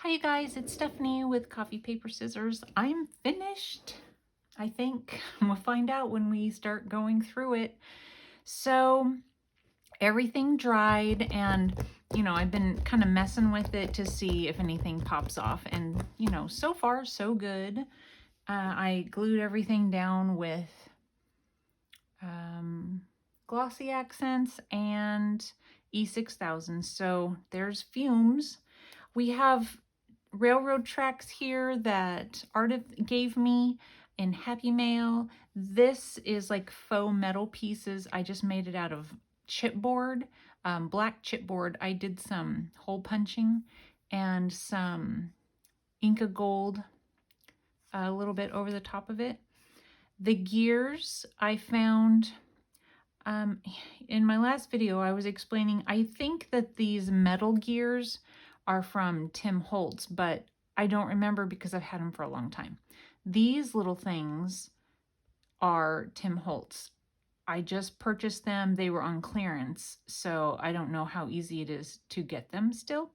Hi you guys, it's Stephanie with Coffee Paper Scissors. I'm finished, I think. We'll find out when we start going through it. So everything dried and, I've been kind of messing with it to see if anything pops off. And, so far so good. I glued everything down with glossy accents and E6000. So there's fumes. We have railroad tracks here that Ardith gave me in Happy Mail. This is like faux metal pieces. I just made it out of chipboard, black chipboard. I did some hole punching and some Inca Gold a little bit over the top of it. The gears I found in my last video, I was explaining, I think that these metal gears are from Tim Holtz, but I don't remember because I've had them for a long time. These little things are Tim Holtz. I just purchased them. They were on clearance, so I don't know how easy it is to get them still.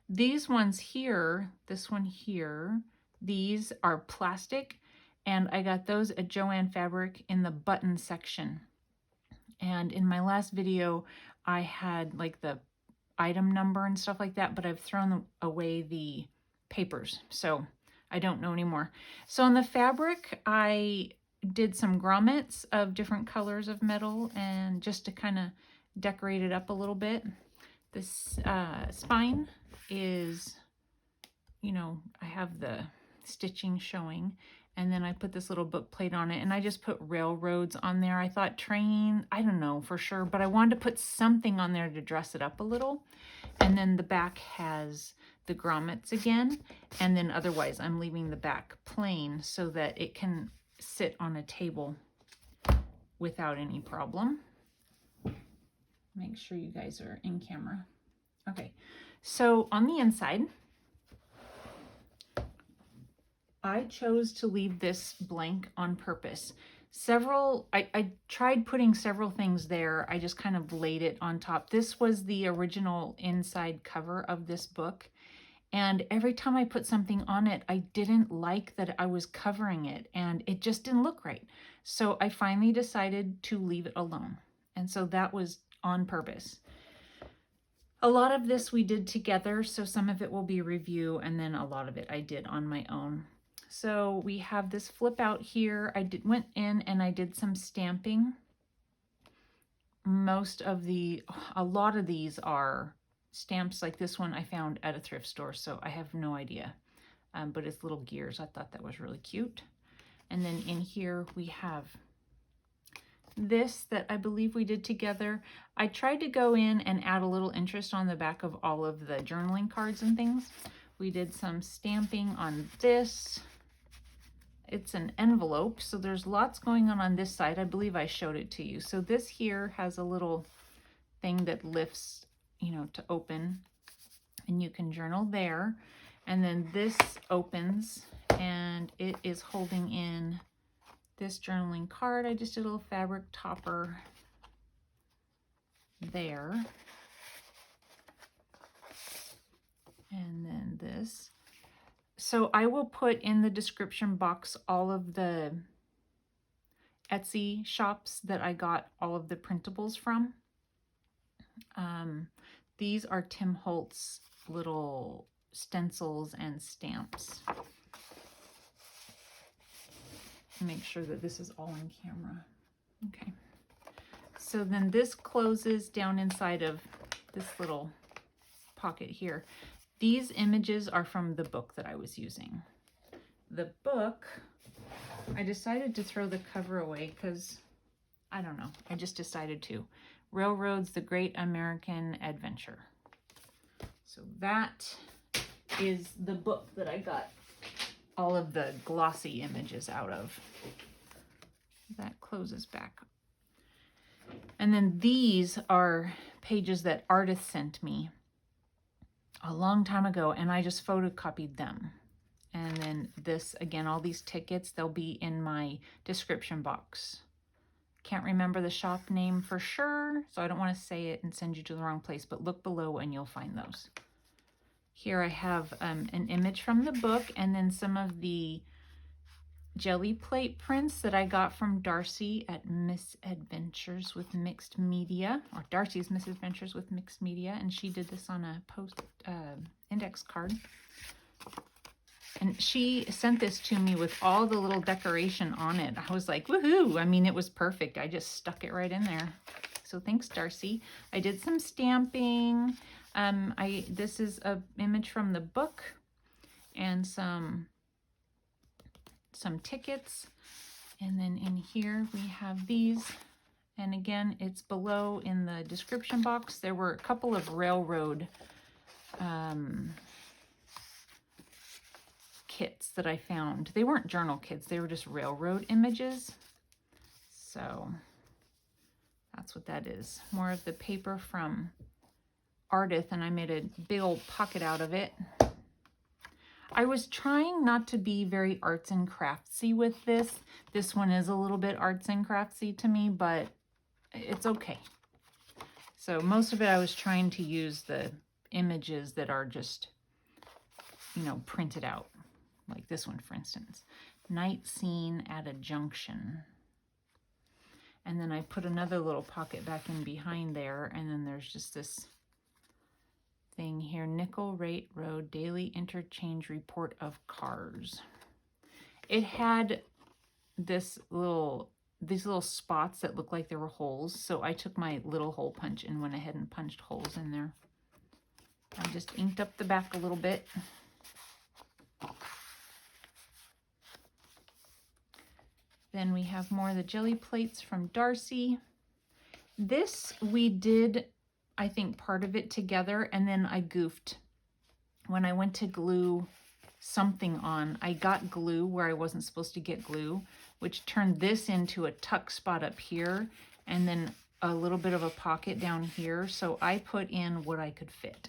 These ones here, this one here, these are plastic, and I got those at Joann Fabric in the button section. And in my last video, I had like the item number and stuff like that, but I've thrown away the papers, so I don't know anymore. So on the fabric, I did some grommets of different colors of metal and just to kind of decorate it up a little bit. This spine is, I have the stitching showing, and then I put this little book plate on it, and I just put railroads on there. I thought train, I don't know for sure, but I wanted to put something on there to dress it up a little. And then the back has the grommets again, and then otherwise I'm leaving the back plain so that it can sit on a table without any problem. Make sure you guys are in camera. Okay, so on the inside, I chose to leave this blank on purpose. I tried putting several things there. I just kind of laid it on top. This was the original inside cover of this book. And every time I put something on it, I didn't like that I was covering it and it just didn't look right. So I finally decided to leave it alone. And so that was on purpose. A lot of this we did together, so some of it will be review, and then a lot of it I did on my own. So we have this flip out here. Went in and I did some stamping. A lot of these are stamps like this one I found at a thrift store, so I have no idea. But it's little gears. I thought that was really cute. And then in here we have this that I believe we did together. I tried to go in and add a little interest on the back of all of the journaling cards and things. We did some stamping on this. It's an envelope, so there's lots going on this side. I believe I showed it to you. So this here has a little thing that lifts, to open, and you can journal there. And then this opens, and it is holding in this journaling card. I just did a little fabric topper there. And then this. So I will put in the description box all of the Etsy shops that I got all of the printables from. These are Tim Holtz little stencils and stamps. Make sure that this is all in camera. Okay. So then this closes down inside of this little pocket here. These images are from the book that I was using. The book, I decided to throw the cover away because, I don't know, I just decided to. Railroads, The Great American Adventure. So that is the book that I got all of the glossy images out of. That closes back. And then these are pages that Ardith sent me a long time ago, and I just photocopied them. And then this, again, all these tickets, they'll be in my description box. Can't remember the shop name for sure, so I don't want to say it and send you to the wrong place, but look below and you'll find those. Here I have an image from the book and then some of the jelly plate prints that I got from Darcy at Misadventures with Mixed Media, or Darcy's Misadventures with Mixed Media, and she did this on a index card. And she sent this to me with all the little decoration on it. I was like, woohoo! I mean, it was perfect. I just stuck it right in there. So thanks, Darcy. I did some stamping. This is an image from the book and some tickets. And then in here we have these. And again, it's below in the description box. There were a couple of railroad kits that I found. They weren't journal kits, they were just railroad images. So that's what that is. More of the paper from Ardith, and I made a big old pocket out of it. I was trying not to be very arts and craftsy with this. This one is a little bit arts and craftsy to me, but it's okay. So most of it I was trying to use the images that are just, you know, printed out. Like this one, for instance. Night scene at a junction. And then I put another little pocket back in behind there, and then there's just this thing here, Nickel Rate Road Daily Interchange Report of Cars. It had these little spots that looked like there were holes, so I took my little hole punch and went ahead and punched holes in there. I just inked up the back a little bit. Then we have more of the jelly plates from Darcy. This we did, I think, part of it together, and then I goofed. When I went to glue something on, I got glue where I wasn't supposed to get glue, which turned this into a tuck spot up here, and then a little bit of a pocket down here. So I put in what I could fit.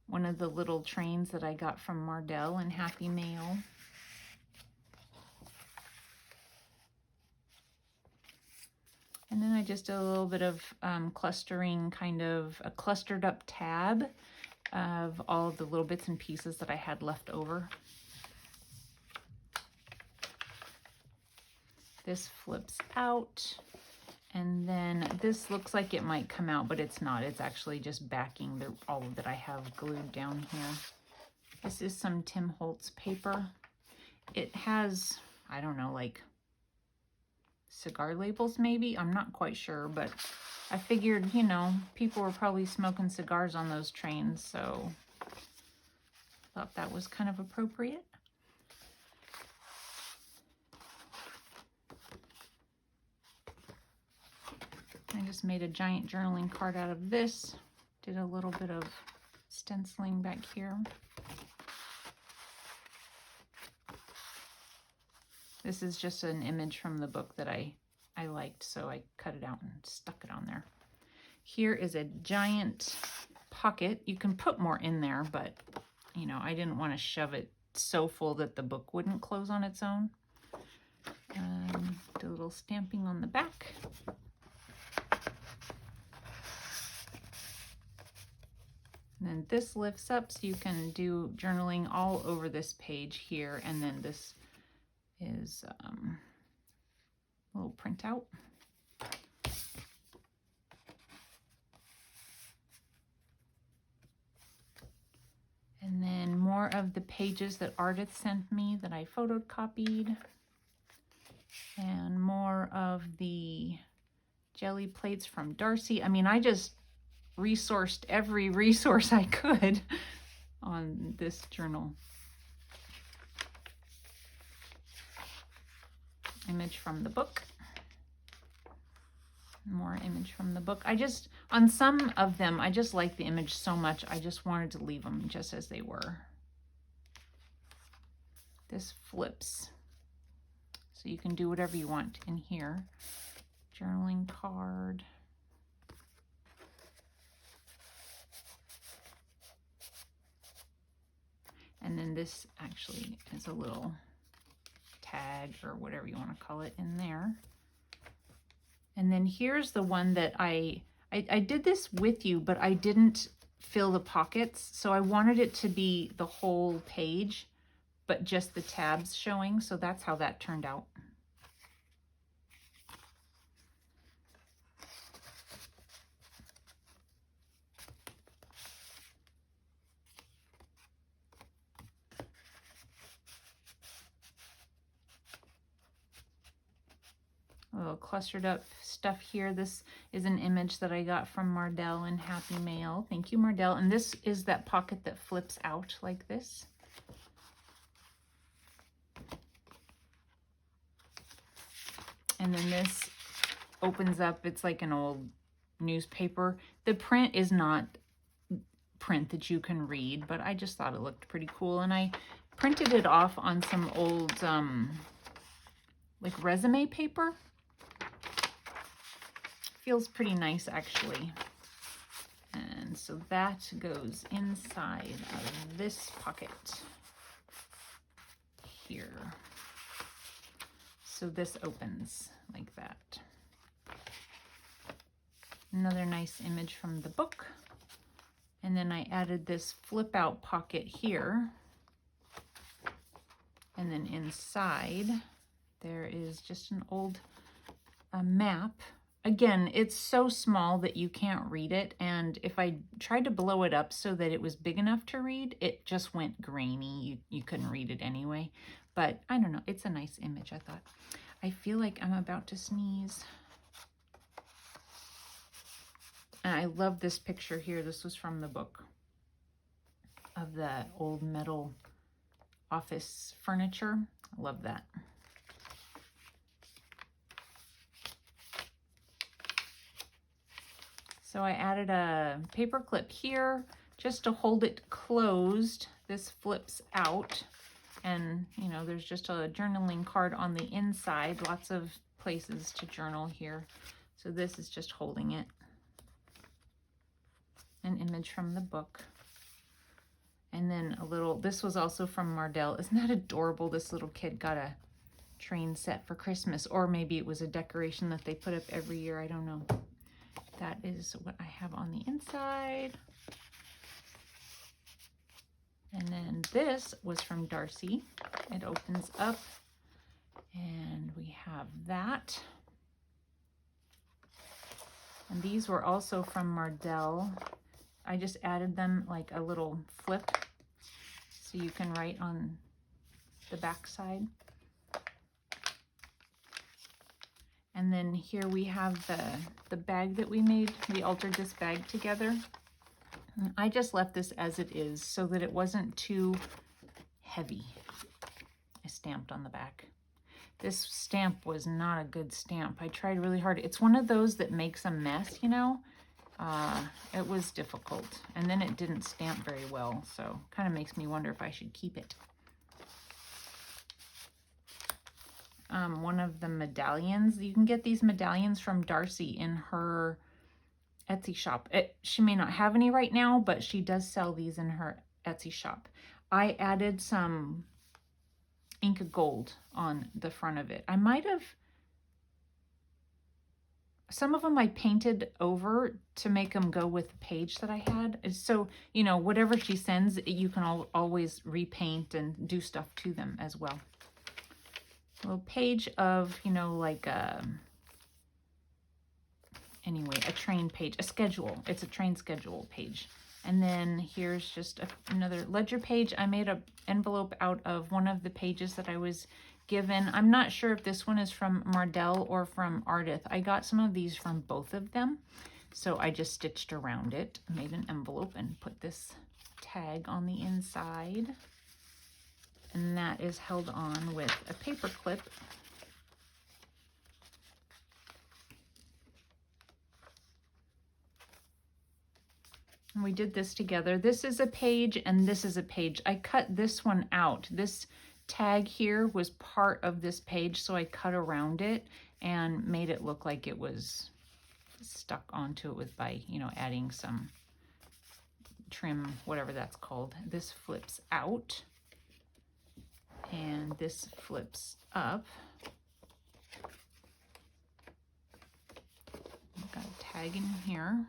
One of the little trains that I got from Mardell and Happy Mail. And then I just did a little bit of clustering, kind of a clustered up tab of all of the little bits and pieces that I had left over. This flips out. And then this looks like it might come out, but it's not. It's actually just backing all that I have glued down here. This is some Tim Holtz paper. It has, I don't know, like cigar labels maybe? I'm not quite sure, but I figured, you know, people were probably smoking cigars on those trains, so I thought that was kind of appropriate. I just made a giant journaling card out of this. Did a little bit of stenciling back here. This is just an image from the book that I liked, so I cut it out and stuck it on there. Here is a giant pocket. You can put more in there, but, you know, I didn't want to shove it so full that the book wouldn't close on its own. Do a little stamping on the back. And then this lifts up so you can do journaling all over this page here. And then this is a little printout. And then more of the pages that Ardith sent me that I photocopied. And more of the jelly plates from Darcy. I mean, I just resourced every resource I could on this journal. Image from the book. More image from the book. On some of them, I just like the image so much, I just wanted to leave them just as they were. This flips, so you can do whatever you want in here. Journaling card. And then this actually is a little tag or whatever you want to call it in there. And then here's the one that I did this with you, but I didn't fill the pockets. So I wanted it to be the whole page, but just the tabs showing. So that's how that turned out. A little clustered up stuff here. This is an image that I got from Mardell in Happy Mail. Thank you, Mardell. And this is that pocket that flips out like this. And then this opens up. It's like an old newspaper. The print is not print that you can read, but I just thought it looked pretty cool. And I printed it off on some old like resume paper. Feels pretty nice, actually. And so that goes inside of this pocket here. So this opens like that. Another nice image from the book. And then I added this flip out pocket here. And then inside there is just an old map. Again, it's so small that you can't read it, and if I tried to blow it up so that it was big enough to read, it just went grainy. You couldn't read it anyway, but I don't know. It's a nice image, I thought. I feel like I'm about to sneeze. And I love this picture here. This was from the book of the old metal office furniture. I love that. So I added a paper clip here just to hold it closed. This flips out, and you know, there's just a journaling card on the inside. Lots of places to journal here. So this is just holding it. An image from the book. And then a little, this was also from Mardell. Isn't that adorable? This little kid got a train set for Christmas, or maybe it was a decoration that they put up every year. I don't know. That is what I have on the inside. And then this was from Darcy. It opens up and we have that. And these were also from Mardell. I just added them like a little flip so you can write on the back side. And then here we have the bag that we made. We altered this bag together. And I just left this as it is so that it wasn't too heavy. I stamped on the back. This stamp was not a good stamp. I tried really hard. It's one of those that makes a mess, you know. It was difficult. And then it didn't stamp very well. So kind of makes me wonder if I should keep it. One of the medallions. You can get these medallions from Darcy in her Etsy shop. She may not have any right now, but she does sell these in her Etsy shop. I added some Inca Gold on the front of it. I might have, some of them I painted over to make them go with the page that I had. So, you know, whatever she sends, you can always repaint and do stuff to them as well. A little page of, you know, like anyway, a train page, a schedule. It's a train schedule page. And then here's just another ledger page. I made an envelope out of one of the pages that I was given. I'm not sure if this one is from Mardell or from Ardith. I got some of these from both of them. So I just stitched around it, made an envelope, and put this tag on the inside. And that is held on with a paper clip. And we did this together. This is a page and this is a page. I cut this one out. This tag here was part of this page, so I cut around it and made it look like it was stuck onto it by, you know, adding some trim, whatever that's called. This flips out. And this flips up. tag in here.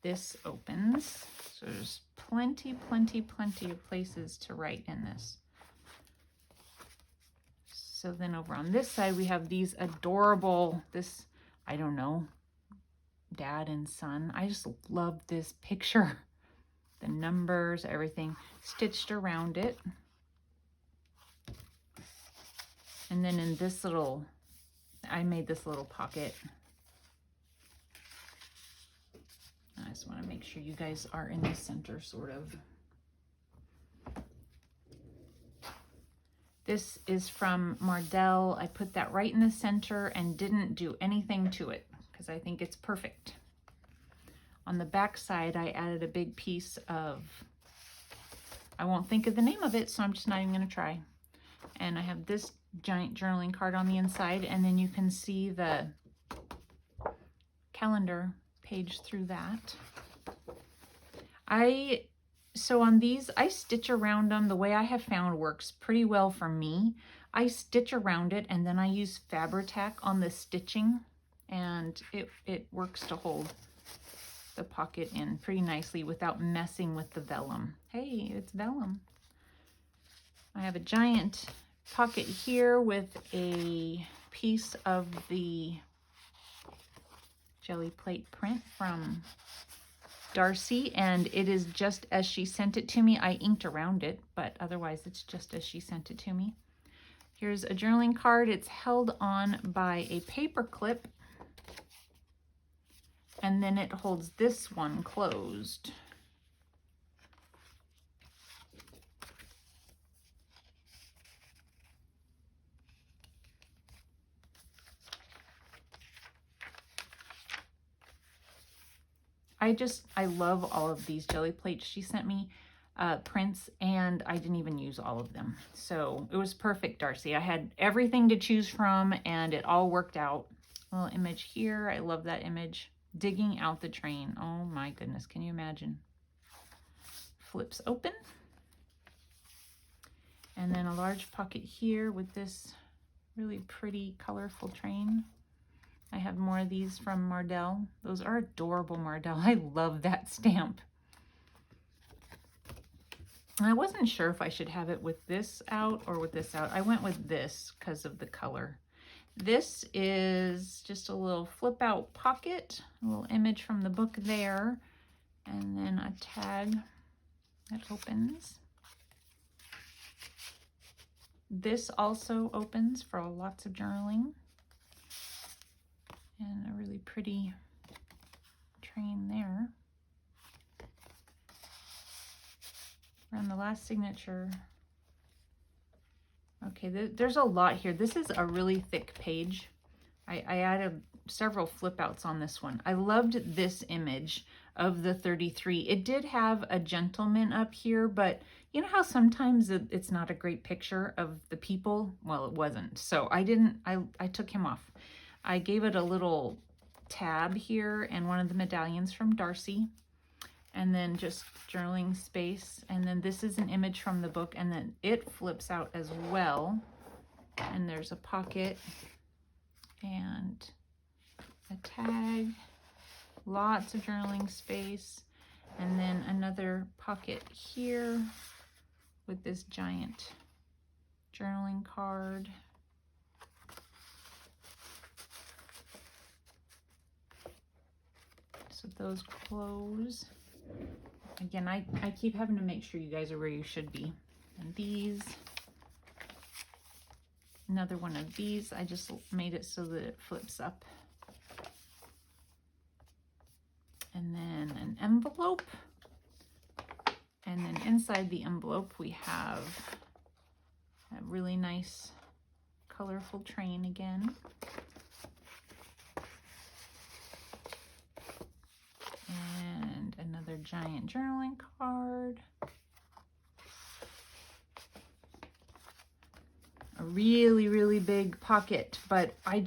This opens, so there's plenty of places to write in this. So then over on this side, we have these adorable, this, I don't know, dad and son. I just love this picture. The numbers, everything stitched around it. And then in this little, I made this little pocket. I just want to make sure you guys are in the center, sort of. This is from Mardell. I put that right in the center and didn't do anything to it because I think it's perfect. On the back side, I added a big piece of, I won't think of the name of it, so I'm just not even going to try. And I have this giant journaling card on the inside, and then you can see the calendar page through that. So on these, I stitch around them. The way I have found works pretty well for me. I stitch around it and then I use Fabri-Tac on the stitching, and it works to hold the pocket in pretty nicely without messing with the vellum. Hey, it's vellum. I have a giant pocket here with a piece of the Gelli plate print from Darcy, and it is just as she sent it to me. I inked around it, but otherwise it's just as she sent it to me. Here's a journaling card. It's held on by a paper clip, and then it holds this one closed. I love all of these Gelli plates she sent me, prints, and I didn't even use all of them. So it was perfect, Darcy. I had everything to choose from and it all worked out. A little image here. I love that image. Digging out the train. Oh my goodness, can you imagine? Flips open. And then a large pocket here with this really pretty colorful train. I have more of these from Mardell. Those are adorable, Mardell. I love that stamp. I wasn't sure if I should have it with this out or with this out. I went with this because of the color. This is just a little flip out pocket, a little image from the book there, and then a tag that opens. This also opens for lots of journaling. And a really pretty train there. Around the last signature. Okay, there's a lot here. This is a really thick page. I added several flip outs on this one. I loved this image of the 33. It did have a gentleman up here, but you know how sometimes it's not a great picture of the people? Well, it wasn't. So I took him off. I gave it a little tab here and one of the medallions from Darcy, and then just journaling space. And then this is an image from the book, and then it flips out as well. And there's a pocket and a tag, lots of journaling space, and then another pocket here with this giant journaling card. So those close. Again, I keep having to make sure you guys are where you should be. And these, another one of these, I just made it so that it flips up. And then an envelope. And then inside the envelope we have a really nice colorful train again. And another giant journaling card. A really big pocket, but I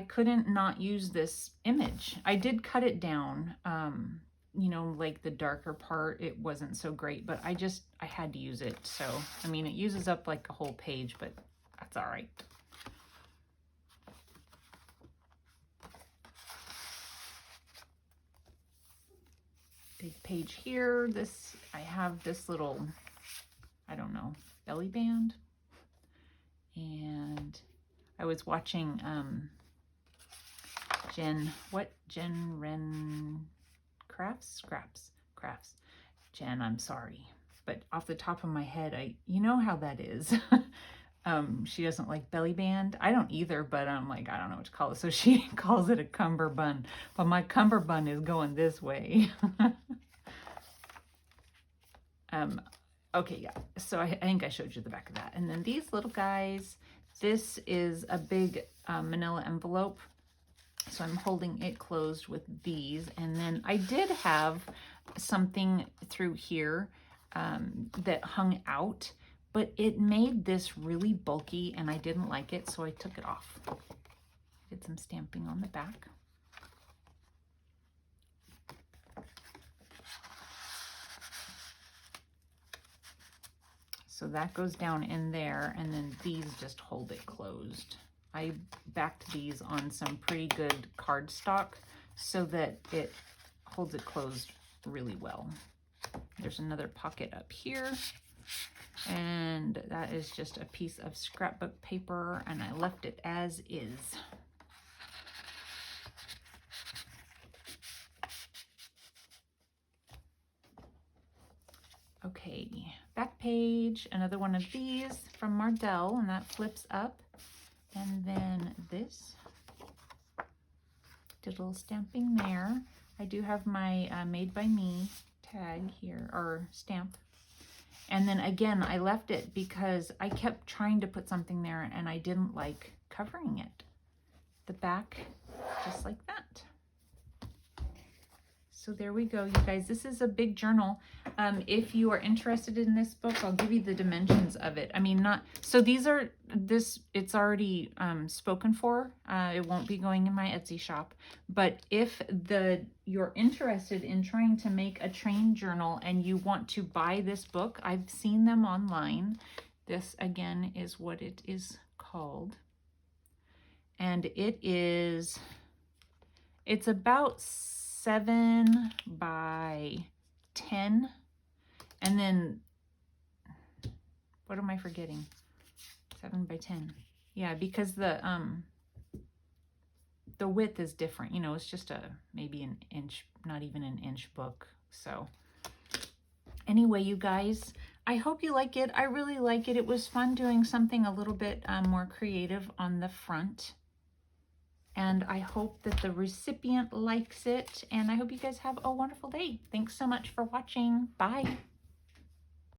couldn't not use this image. I did cut it down, you know, like the darker part, it wasn't so great, but I had to use it. So, I mean, it uses up like a whole page, but That's all right. Big page here. This, I have this little, I don't know, belly band. And I was watching Jen Ren Crafts? Crafts. Jen, I'm sorry. But off the top of my head, you know how that is. She doesn't like belly band. I don't either, but I'm like, I don't know what to call it. So she calls it a cummerbund. But my cummerbund is going this way. Okay, yeah. So I think I showed you the back of that. And then these little guys, this is a big manila envelope. So I'm holding it closed with these. And then I did have something through here that hung out, but it made this really bulky and I didn't like it, so I took it off. Did some stamping on the back. So that goes down in there, and then these just hold it closed. I backed these on some pretty good cardstock so that it holds it closed really well. There's another pocket up here, and that is just a piece of scrapbook paper, and I left it as is. Okay, back page, another one of these from Mardell, and that flips up. And then this, did a little stamping there. I do have my Made by Me tag here, or stamp. And then again, I left it because I kept trying to put something there and I didn't like covering it. The back, just like that. So there we go, you guys. This is a big journal. If you are interested in this book, I'll give you the dimensions of it. I mean, not, so these are, it's already spoken for. It won't be going in my Etsy shop. But if you're interested in trying to make a train journal and you want to buy this book, I've seen them online. This again is what it is called. And it's about 7 by 10, and then what am I forgetting? 7 by 10. Yeah, because the width is different. You know, it's just maybe an inch, not even an inch book. So anyway, you guys, I hope you like it. I really like it. It was fun doing something a little bit more creative on the front. And I hope that the recipient likes it. And I hope you guys have a wonderful day. Thanks so much for watching. Bye.